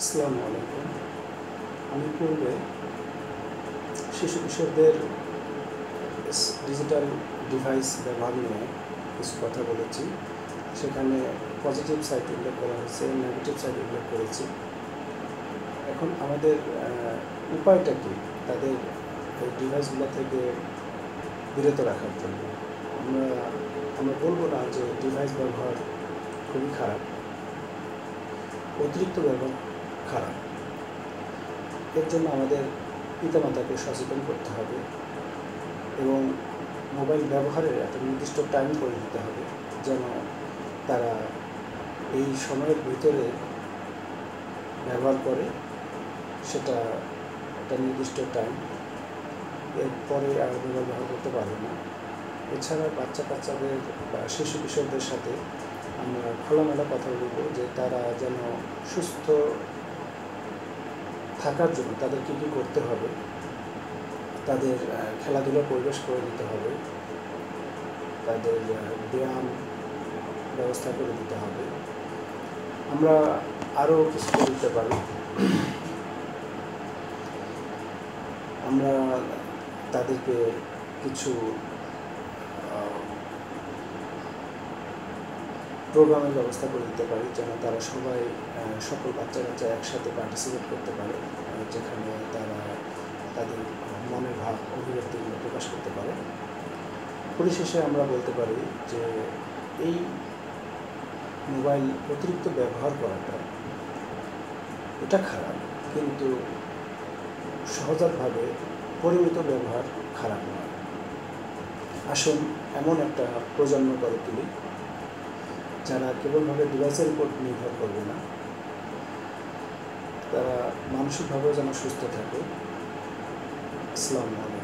আসসালামু আলাইকুম। আমি পূর্বে শিশু কিশোরদের ডিজিটাল ডিভাইস ব্যবহার নিয়ে কিছু কথা বলেছি। সেখানে পজিটিভ সাইড উল্লেখ করা হয়েছে, নেগেটিভ সাইড উল্লেখ করেছি। এখন আমাদের উপায়টা কী তাদের এই ডিভাইসগুলো থেকে বিরত রাখার জন্য? আমরা আমরা বলবো না যে ডিভাইস ব্যবহার খুবই খারাপ, অতিরিক্ত ব্যবহার খারাপ। এর জন্য আমাদের পিতামাতাকে সচেতন করতে হবে এবং মোবাইল ব্যবহারের একটা নির্দিষ্ট টাইম করে দিতে হবে, যেন তারা এই সময়ের ভিতরে ব্যবহার করে। সেটা একটা নির্দিষ্ট টাইম, এরপরে আর মোবাইল ব্যবহার করতে পারবে না। এছাড়া বাচ্চাদের বা শিশু কিশোরদের সাথে আমরা খোলামেলা কথা বলবো যে তারা যেন সুস্থ থাকার জন্য তাদের কী কী করতে হবে। তাদের খেলাধুলার পরিবেশ করে দিতে হবে, তাদের ব্যায়াম ব্যবস্থা করে দিতে হবে। আমরা আরও কিছু করে দিতে পারি। আমরা তাদেরকে কিছু প্রোগ্রামের ব্যবস্থা করে দিতে পারি, যেন তারা সকল বাচ্চা একসাথে পার্টিসিপেট করতে পারে, যেখানে তারা তাদের মনের ভাব অভিব্যক্তিগুলো প্রকাশ করতে পারে। পরিশেষে আমরা বলতে পারি যে এই মোবাইল অতিরিক্ত ব্যবহার করাটা এটা খারাপ, কিন্তু সহজাতভাবে পরিমিত ব্যবহার খারাপ নয়। আসুন এমন একটা প্রজন্ম গড়ে তুলি যারা কেবলভাবে ডিভাইসের উপর নির্ভর করবে না, তারা মানসিকভাবেও যেন সুস্থ থাকে। আসসালামু আলাইকুম।